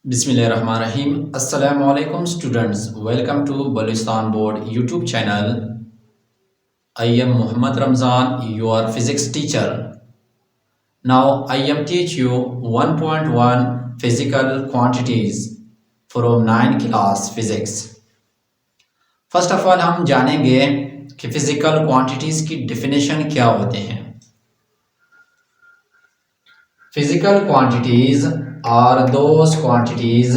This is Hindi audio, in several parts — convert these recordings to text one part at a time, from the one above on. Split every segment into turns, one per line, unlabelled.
बिस्मिल्लाहिर्रहमानिर्रहीम। अस्सलामुअलैकुम students, welcome to Balochistan board YouTube channel. I am Muhammad Ramzan, your physics teacher. Now I am teach you 1.1 physical quantities from 9 class physics. First of all हम जानेंगे कि फिजिकल क्वांटिटीज की डेफिनेशन क्या होते हैं। Physical quantities are those quantities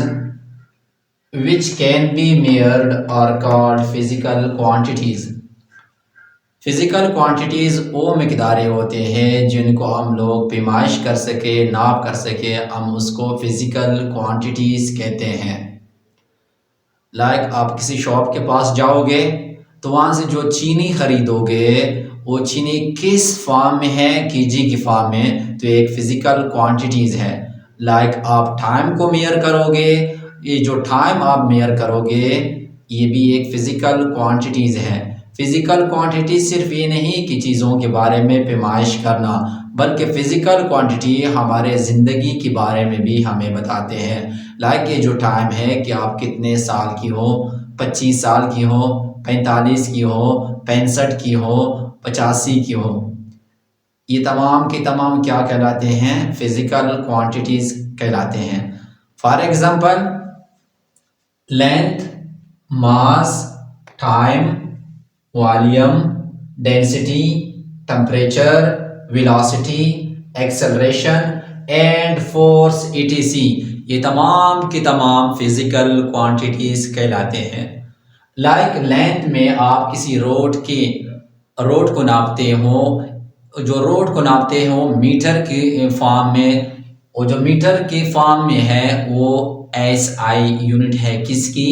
which can be measured or called physical quantities। फिजिकल क्वांटिटीज वो मिकदारें होते हैं जिनको हम लोग पैमाइश कर सके, नाप कर सके, हम उसको फिजिकल क्वांटिटीज कहते हैं। आप किसी शॉप के पास जाओगे तो वहाँ से जो चीनी खरीदोगे वो चीनी किस फॉर्म में है, केजी की फॉर्म में, तो एक फिजिकल क्वांटिटीज है। आप टाइम को मेयर करोगे, ये जो टाइम आप मेयर करोगे ये भी एक फिजिकल क्वांटिटीज है। फिजिकल क्वांटिटी सिर्फ ये नहीं कि चीज़ों के बारे में पैमाइश करना, बल्कि फिजिकल क्वांटिटी हमारे ज़िंदगी के बारे में भी हमें बताते हैं। ये जो टाइम है कि आप कितने साल की हो, 25 साल की हो, 45 की हो, 65 की हो, 85 की हो, ये तमाम के तमाम क्या कहलाते हैं? फिजिकल क्वांटिटीज कहलाते हैं। For example length, mass, time, volume, density, temperature, velocity, acceleration and force etc, ये तमाम के तमाम फिजिकल क्वांटिटीज कहलाते हैं। लेंथ में आप किसी रोड को नापते हो, जो रोड को नापते हो मीटर के फॉर्म में, और जो मीटर के फॉर्म में है वो SI यूनिट है किसकी?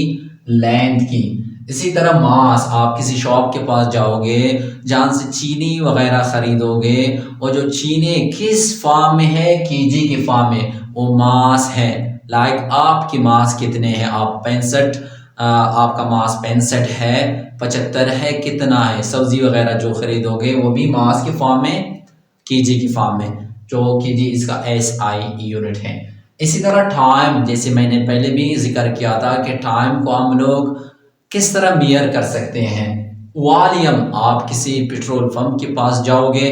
लेंथ की। इसी तरह मास, आप किसी शॉप के पास जाओगे जहाँ से चीनी वगैरह खरीदोगे, और जो चीनी किस फॉर्म में है? केजी के फॉर्म में, वो मास है। आपकी मास कितने हैं? आप 65, आपका मास 65 है, 75 है, कितना है? सब्जी वगैरह जो खरीदोगे वो भी मास के फॉर्म में, केजी की फॉर्म में, जो केजी इसका SI यूनिट है। इसी तरह टाइम, जैसे मैंने पहले भी जिक्र किया था कि टाइम को हम लोग किस तरह मेयर कर सकते हैं। वॉल्यूम, आप किसी पेट्रोल पंप के पास जाओगे,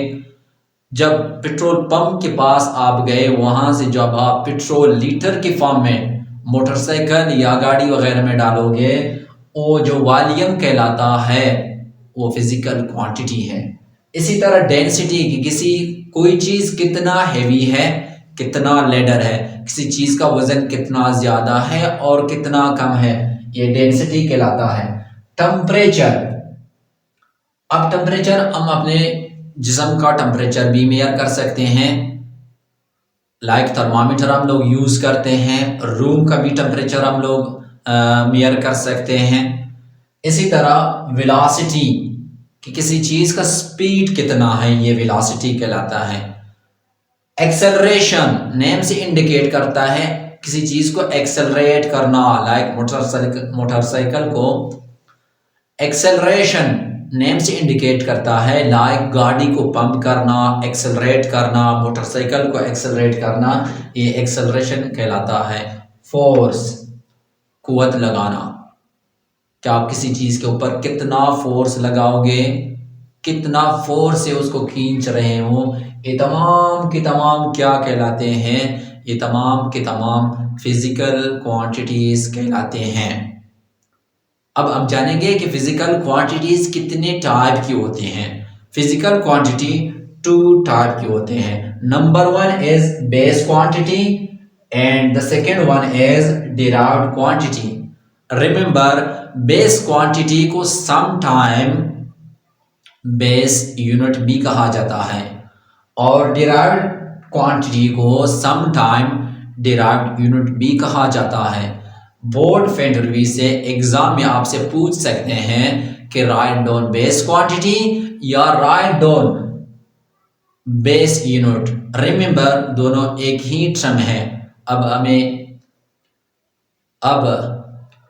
जब पेट्रोल पंप के पास आप गए, वहां से जब आप पेट्रोल लीटर के फॉर्म में मोटरसाइकिल या गाड़ी वगैरह में डालोगे, वो जो वॉल्यूम कहलाता है वो फिजिकल क्वांटिटी है। इसी तरह डेंसिटी की कोई चीज कितना हैवी है, कितना लेडर है, किसी चीज का वजन कितना ज्यादा है और कितना कम है, ये डेंसिटी कहलाता है। टेम्परेचर, अब टेम्परेचर हम अपने जिस्म का टेम्परेचर भी मेयर कर सकते हैं। थर्मामीटर हम लोग यूज करते हैं, रूम का भी टेम्परेचर हम लोग मेयर कर सकते हैं। इसी तरह वेलोसिटी, कि किसी चीज का स्पीड कितना है, ये वेलोसिटी कहलाता है। एक्सेलरेशन नेम से इंडिकेट करता है किसी चीज को एक्सेलरेट करना, मोटरसाइकिल को एक्सेलरेशन नेम से इंडिकेट करता है, गाड़ी को पंप करना, एक्सेलरेट करना, मोटरसाइकिल को एक्सेलरेट करना, ये एक्सेलरेशन कहलाता है। फोर्स, कुव्वत लगाना, क्या आप किसी चीज के ऊपर कितना फोर्स लगाओगे, कितना फोर्स से उसको खींच रहे हो, ये तमाम के तमाम क्या कहलाते हैं? ये तमाम के तमाम फिजिकल क्वांटिटीज कहलाते हैं। अब हम जानेंगे कि फिजिकल क्वांटिटीज कितने टाइप की होती हैं। फिजिकल क्वांटिटी 2 टाइप के होते हैं। Number 1 is base quantity and the second one is derived quantity. Remember, base quantity को सम टाइम बेस यूनिट भी कहा जाता है, और डिराइव्ड क्वांटिटी को सम टाइम डिराइव्ड यूनिट भी कहा जाता है। बोर्ड पॉइंट ऑफ व्यू से एग्जाम में आपसे पूछ सकते हैं कि राइट डाउन बेस क्वांटिटी या write down base unit. Remember, दोनों एक ही टर्म है। अब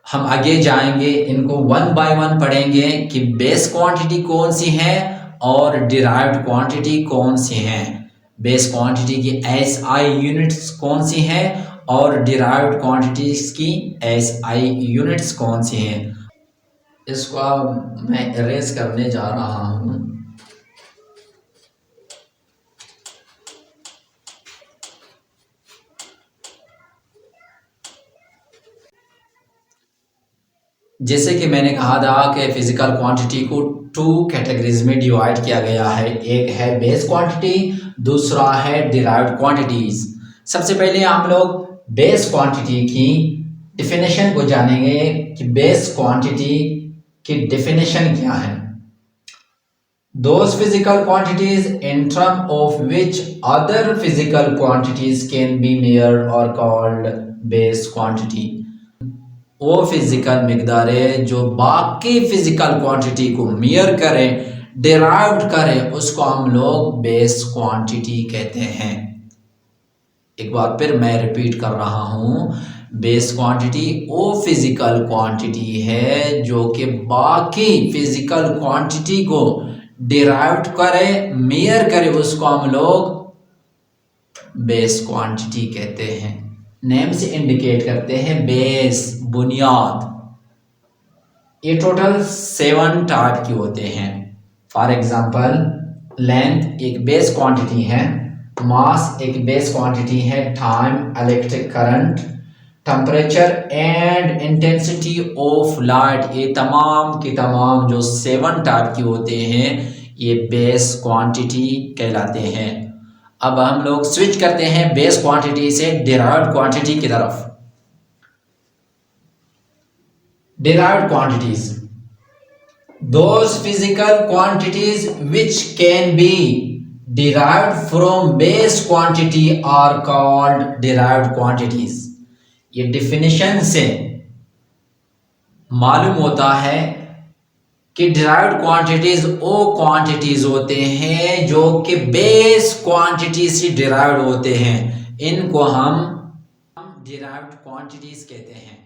हम आगे जाएंगे, इनको 1 बाय 1 पढ़ेंगे कि बेस क्वांटिटी कौन सी है और डिराइव्ड क्वांटिटी कौन सी है। बेस क्वांटिटी की SI यूनिट्स कौन सी हैं और डिराइव्ड क्वांटिटीज की एसआई यूनिट्स कौन सी हैं। इसको अब मैं इरेज करने जा रहा हूँ। जैसे कि मैंने कहा था कि फिजिकल क्वांटिटी को टू कैटेगरीज में डिवाइड किया गया है। एक है बेस क्वांटिटी, दूसरा है डिराइव्ड क्वांटिटीज। सबसे पहले हम लोग बेस क्वांटिटी की डिफिनेशन को जानेंगे कि बेस क्वांटिटी की डिफिनेशन क्या है। Those physical quantities in term of which other physical quantities can be measured or called base quantity। वो फिजिकल मिकदारें जो बाकी फिजिकल क्वांटिटी को मेयर करें, डिराइव्ड करें, उसको हम लोग बेस क्वांटिटी कहते हैं। एक बार फिर मैं रिपीट कर रहा हूं, बेस क्वांटिटी वो फिजिकल क्वांटिटी है जो कि बाकी फिजिकल क्वांटिटी को डिराइव्ड करे, मेयर करे, उसको हम लोग बेस क्वांटिटी कहते हैं। नेम से इंडिकेट करते हैं बेस, बुनियाद। ये टोटल 7 टाइप के होते हैं। फॉर एग्जांपल लेंथ एक बेस क्वांटिटी है, मास एक बेस क्वांटिटी है, time, electric current, temperature and intensity of light, ये तमाम के तमाम जो 7 टाइप के होते हैं ये बेस क्वांटिटी कहलाते हैं। अब हम लोग स्विच करते हैं बेस क्वांटिटी से डिराइव्ड क्वांटिटी की तरफ। Derived quantities, those physical quantities which can be derived from base quantity are called derived quantities। ये डिफिनेशन से मालूम होता है कि डिराइव्ड क्वांटिटीज वो क्वांटिटीज होते हैं जो कि बेस क्वांटिटी से डिराइव्ड होते हैं। इनको हम डिराइव्ड क्वांटिटीज कहते हैं।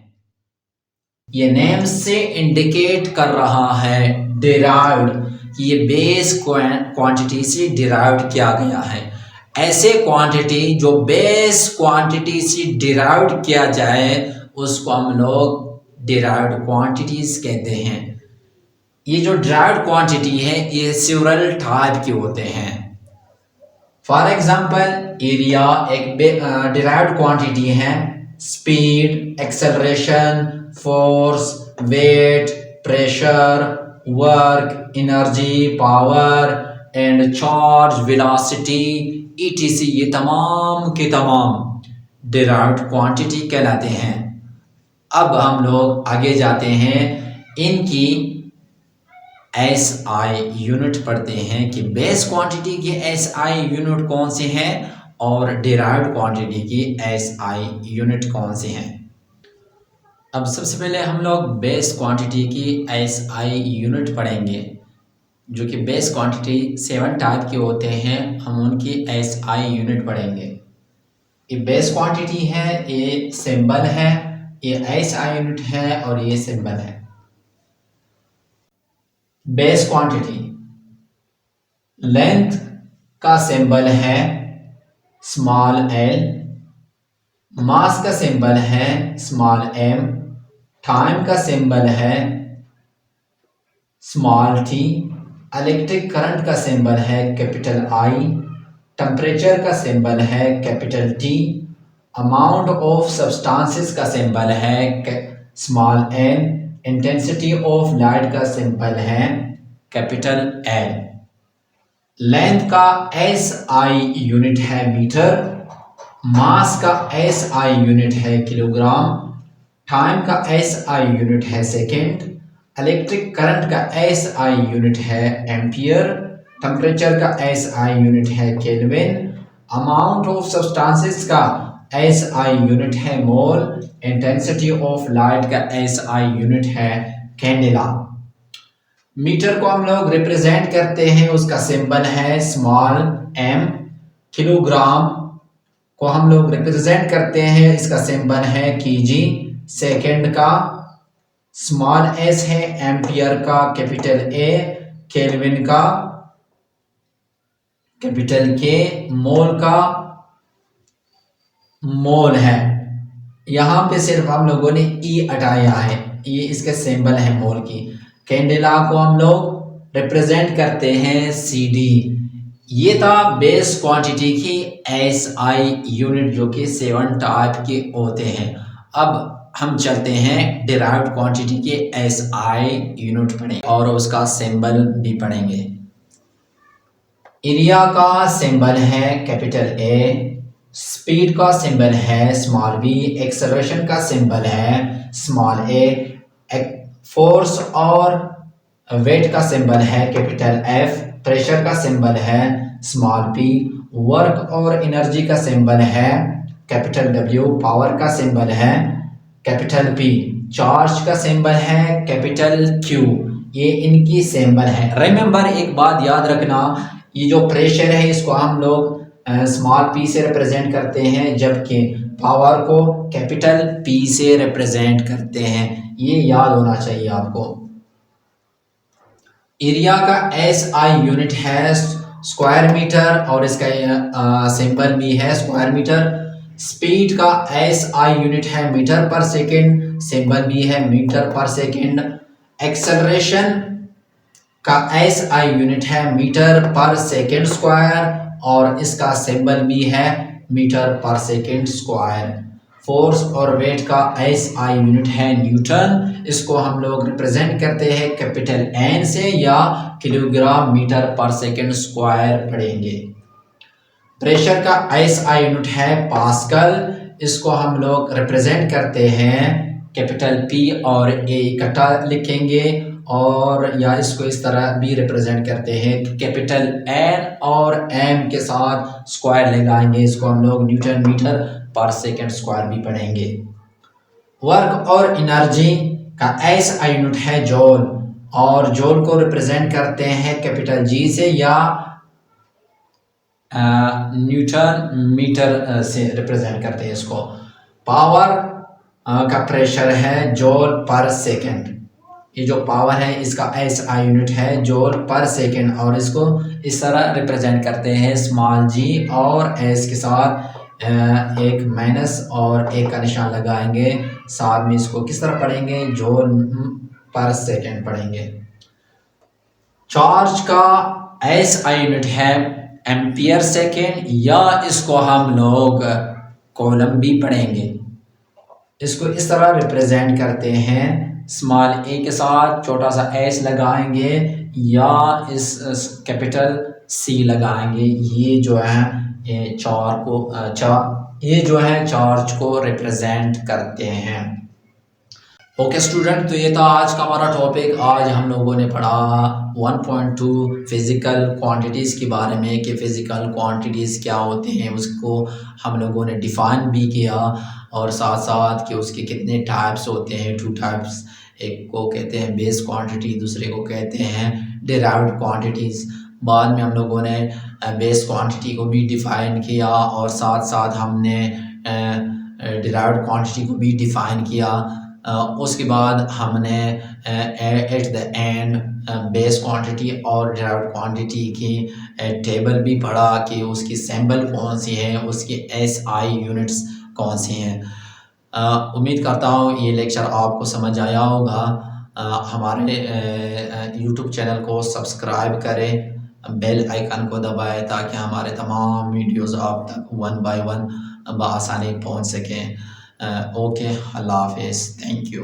ये नेम से इंडिकेट कर रहा है डिराइव्ड कि ये बेस क्वांटिटी से डिराइव्ड किया गया है। ऐसे क्वांटिटी जो बेस क्वांटिटी से डिराइव्ड किया जाए उसको हम लोग डिराइव्ड क्वांटिटीज कहते हैं। ये जो डिराइव्ड क्वांटिटी है ये सेवरल टाइप के होते हैं। फॉर एग्जांपल एरिया एक डिराइव्ड क्वांटिटी है। Speed, acceleration, force, weight, pressure, work, energy, power and charge, velocity, etc, ये तमाम के तमाम डिराइव्ड क्वांटिटी कहलाते हैं। अब हम लोग आगे जाते हैं, इनकी एसआई यूनिट पढ़ते हैं कि बेस क्वांटिटी की एसआई यूनिट कौन सी है और डिराइव्ड क्वांटिटी की एसआई यूनिट कौन सी है। अब सबसे पहले हम लोग बेस क्वांटिटी की एसआई यूनिट पढ़ेंगे। जो कि बेस क्वांटिटी 7 टाइप के होते हैं, हम उनकी एसआई यूनिट पढ़ेंगे। ये बेस क्वांटिटी है, ये सिंबल है, ये एसआई यूनिट है और ये सिंबल है। बेस क्वांटिटी लेंथ का सिंबल है स्मॉल एल, मास का सिंबल है स्मॉल एम, टाइम का सिंबल है स्मॉल टी, इलेक्ट्रिक करंट का सिंबल है कैपिटल आई, टेम्परेचर का सिंबल है capital T, amount of substances का सिंबल है small N, intensity of light का सिंबल है कैपिटल एल। लेंथ का एस आई यूनिट है मीटर, मास का एस आई यूनिट है किलोग्राम, टाइम का एस आई यूनिट है सेकेंड, इलेक्ट्रिक करंट का एस आई यूनिट है एम्पियर, टेम्परेचर का एस आई यूनिट है केल्विन, अमाउंट ऑफ सब्सटेंसेस का एस आई यूनिट है मोल, इंटेंसिटी ऑफ लाइट का एस आई यूनिट है कैंडेला। मीटर को हम लोग रिप्रेजेंट करते हैं, उसका सिंबल है स्मॉल एम। किलोग्राम को हम लोग रिप्रेजेंट करते हैं, इसका सिंबल है केजी। सेकंड का स्मॉल एस है, एम्पियर का कैपिटल ए, केल्विन का कैपिटल के, मोल का मोल है। यहाँ पे सिर्फ हम लोगों ने ई हटाया है, ये इसके सिंबल है मोल की। कैंडेला को हम लोग रिप्रेजेंट करते हैं सी डी। ये था बेस क्वांटिटी की एस आई यूनिट जो कि 7 टाइप के होते हैं। अब हम चलते हैं डिराइव्ड क्वांटिटी के एस आई यूनिट पढ़ें और उसका सिंबल भी पढ़ेंगे। एरिया का सिंबल है कैपिटल ए, स्पीड का सिंबल है स्मॉल बी, एक्सेलरेशन का सिंबल है स्मॉल ए, फोर्स और वेट का सिंबल है कैपिटल एफ, प्रेशर का सिंबल है स्मॉल पी, वर्क और एनर्जी का सिंबल है कैपिटल डब्ल्यू, पावर का सिंबल है कैपिटल पी, चार्ज का सिंबल है कैपिटल क्यू। ये इनकी सिंबल है। रिमेंबर एक बात याद रखना, ये जो प्रेशर है इसको हम लोग स्मॉल पी से रिप्रेजेंट करते हैं, जबकि पावर को कैपिटल पी से रिप्रेजेंट करते हैं। ये याद होना चाहिए आपको। एरिया का एस आई यूनिट है स्क्वायर मीटर और इसका सिंबल भी है स्क्वायर मीटर। स्पीड का एस आई यूनिट है मीटर पर सेकेंड, सिंबल भी है मीटर पर सेकेंड। एक्सेलरेशन का एस आई यूनिट है मीटर पर सेकेंड स्क्वायर और इसका सिंबल भी है मीटर पर सेकेंड स्क्वायर। फोर्स और वेट का एस आई यूनिट है न्यूटन, इसको हम लोग रिप्रेजेंट करते हैं कैपिटल एन से या किलोग्राम मीटर पर सेकेंड स्क्वायर पढ़ेंगे। प्रेशर का एस आई यूनिट है पास्कल, इसको हम लोग रिप्रेजेंट करते हैं कैपिटल पी और ए इकट्ठा लिखेंगे और या इसको इस तरह भी रिप्रेजेंट करते हैं कैपिटल एन और एम के साथ स्क्वायर लगाएंगे, इसको हम लोग न्यूटन मीटर पर सेकेंड स्क्वायर भी पढ़ेंगे। वर्क और एनर्जी का एस आई यूनिट है जूल और जूल को रिप्रेजेंट करते हैं कैपिटल जी से या न्यूटन मीटर से रिप्रेजेंट करते हैं इसको। पावर का प्रेशर है जूल पर सेकेंड, ये जो पावर है इसका एस आई यूनिट है जूल पर सेकेंड और इसको इस तरह रिप्रेजेंट करते हैं स्मॉल जी और एस के साथ एक माइनस और एक का निशान लगाएंगे, साथ में इसको किस तरह पढ़ेंगे जूल पर सेकेंड पढ़ेंगे। चार्ज का एस आई यूनिट है एम्पियर सेकेंड या इसको हम लोग कॉलम भी पढ़ेंगे, इसको इस तरह रिप्रेजेंट करते हैं स्मॉल ए के साथ छोटा सा एस लगाएंगे या इस कैपिटल सी लगाएंगे। ये जो है ये ये जो है चार्ज को रिप्रेजेंट करते हैं। ओके स्टूडेंट, तो ये था आज का हमारा टॉपिक। आज हम लोगों ने पढ़ा 1.2 फिज़िकल क्वांटिटीज़ के बारे में कि फ़िज़िकल क्वांटिटीज़ क्या होते हैं, उसको हम लोगों ने डिफ़ाइन भी किया और साथ साथ कि उसके कितने टाइप्स होते हैं, 2 टाइप्स, एक को कहते हैं बेस क्वांटिटी, दूसरे को कहते हैं डिराइव्ड क्वांटिटीज़। बाद में हम लोगों ने बेस क्वांटिटी को भी डिफ़ाइन किया और साथ साथ हमने डिराइव्ड क्वांटिटी को भी डिफ़ाइन किया। उसके बाद हमने at the end base quantity और डिराइव्ड क्वांटिटी की टेबल भी पढ़ा कि उसकी सिंबल कौन सी है, उसकी एस आई यूनिट्स कौन सी हैं। उम्मीद करता हूँ ये लेक्चर आपको समझ आया होगा। हमारे यूट्यूब चैनल को सब्सक्राइब करें, बेल आइकन को दबाएं ताकि हमारे तमाम वीडियोज़ आप तक 1 बाय 1 बआसानी पहुँच सकें। ओके, अल्लाह हाफिज़, थैंक यू।